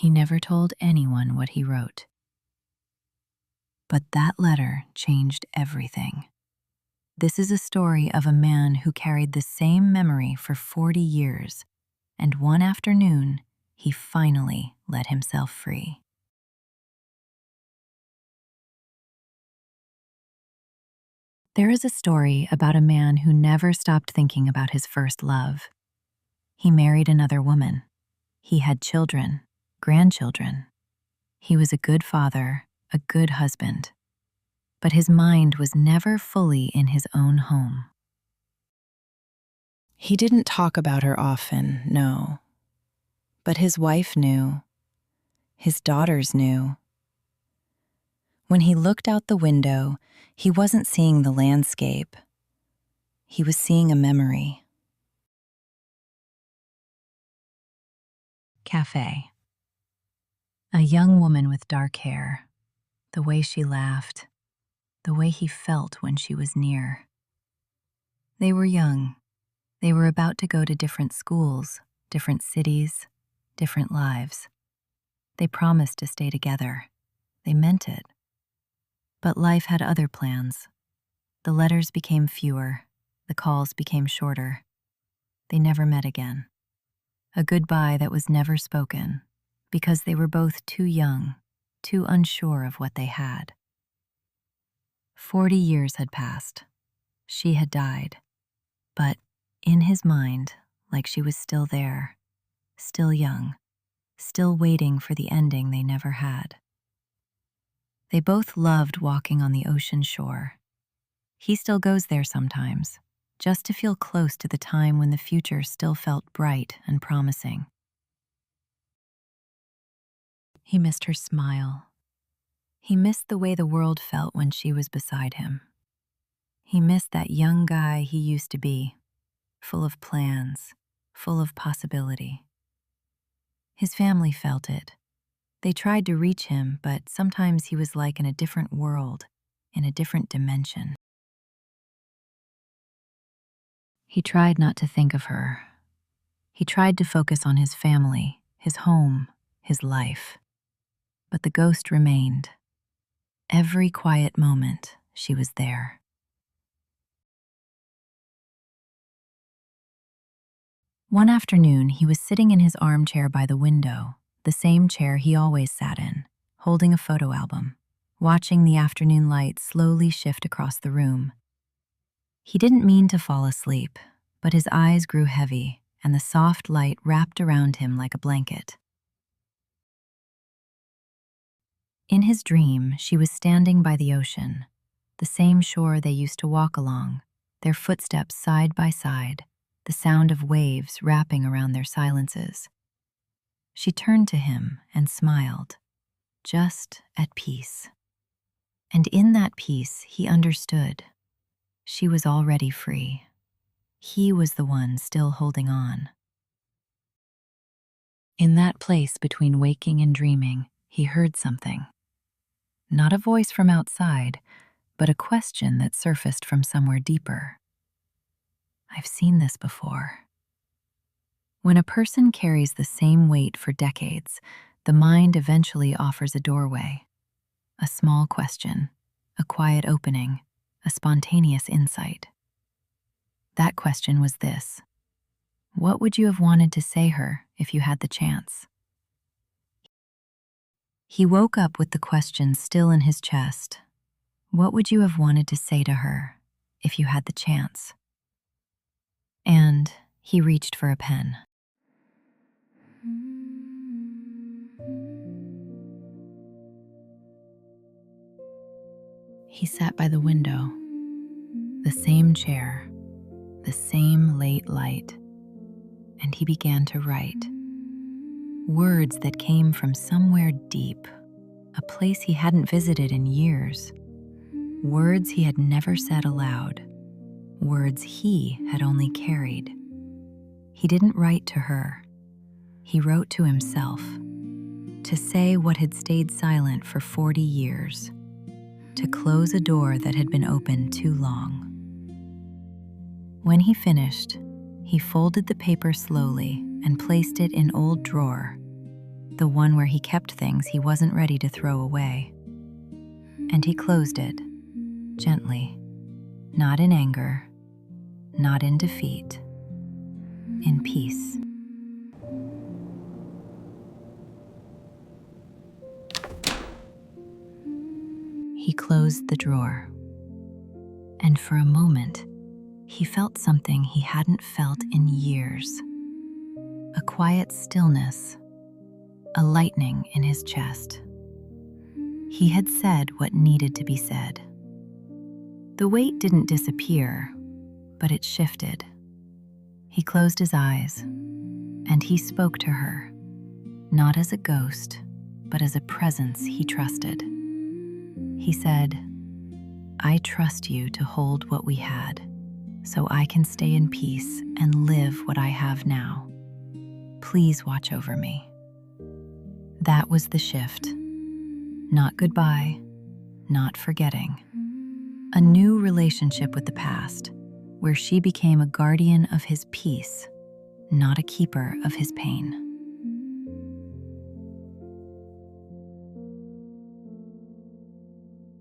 He never told anyone what he wrote. But that letter changed everything. This is a story of a man who carried the same memory for 40 years, and one afternoon, he finally let himself free. There is a story about a man who never stopped thinking about his first love. He married another woman. He had children, grandchildren. He was a good father, a good husband. But his mind was never fully in his own home. He didn't talk about her often, no. But his wife knew. His daughters knew. When he looked out the window, he wasn't seeing the landscape. He was seeing a memory. Cafe. A young woman with dark hair. The way she laughed. The way he felt when she was near. They were young. They were about to go to different schools, different cities, different lives. They promised to stay together. They meant it. But life had other plans. The letters became fewer. The calls became shorter. They never met again. A goodbye that was never spoken, because they were both too young, too unsure of what they had. 40 years had passed. She had died. But in his mind, like she was still there, still young, still waiting for the ending they never had. They both loved walking on the ocean shore. He still goes there sometimes, just to feel close to the time when the future still felt bright and promising. He missed her smile. He missed the way the world felt when she was beside him. He missed that young guy he used to be, full of plans, full of possibility. His family felt it. They tried to reach him, but sometimes he was like in a different world, in a different dimension. He tried not to think of her. He tried to focus on his family, his home, his life. But the ghost remained. Every quiet moment, she was there. One afternoon, he was sitting in his armchair by the window, the same chair he always sat in, holding a photo album, watching the afternoon light slowly shift across the room. He didn't mean to fall asleep, but his eyes grew heavy, and the soft light wrapped around him like a blanket. In his dream, she was standing by the ocean, the same shore they used to walk along, their footsteps side by side, the sound of waves wrapping around their silences. She turned to him and smiled, just at peace. And in that peace, he understood. She was already free. He was the one still holding on. In that place between waking and dreaming, he heard something. Not a voice from outside, but a question that surfaced from somewhere deeper. I've seen this before. When a person carries the same weight for decades, the mind eventually offers a doorway. A small question, a quiet opening, a spontaneous insight. That question was this: what would you have wanted to say her if you had the chance? He woke up with the question still in his chest. What would you have wanted to say to her if you had the chance? And he reached for a pen. He sat by the window, the same chair, the same late light, and he began to write. Words that came from somewhere deep, a place he hadn't visited in years. Words he had never said aloud. Words he had only carried. He didn't write to her. He wrote to himself, to say what had stayed silent for 40 years, to close a door that had been open too long. When he finished, he folded the paper slowly and placed it in old drawer. the one where he kept things he wasn't ready to throw away. And he closed it, gently, not in anger, not in defeat, in peace. He closed the drawer, and for a moment, he felt something he hadn't felt in years. A quiet stillness, a lightening in his chest. He had said what needed to be said. The weight didn't disappear, but it shifted. He closed his eyes, and he spoke to her, not as a ghost, but as a presence he trusted. He said, "I trust you to hold what we had, so I can stay in peace and live what I have now. Please watch over me." That was the shift. Not goodbye, not forgetting. A new relationship with the past, where she became a guardian of his peace, not a keeper of his pain.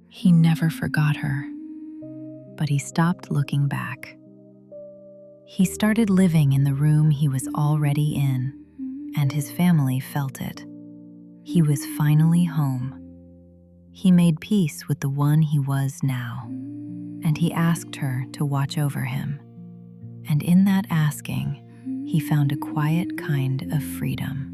He never forgot her, but he stopped looking back. He started living in the room he was already in, and his family felt it. He was finally home. He made peace with the one he was now, and he asked her to watch over him. And in that asking, he found a quiet kind of freedom.